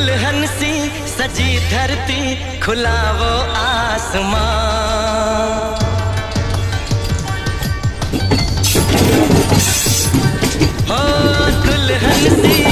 दुल्हन सी सजी धरती, खुला वो आसमां। हो दुल्हन सी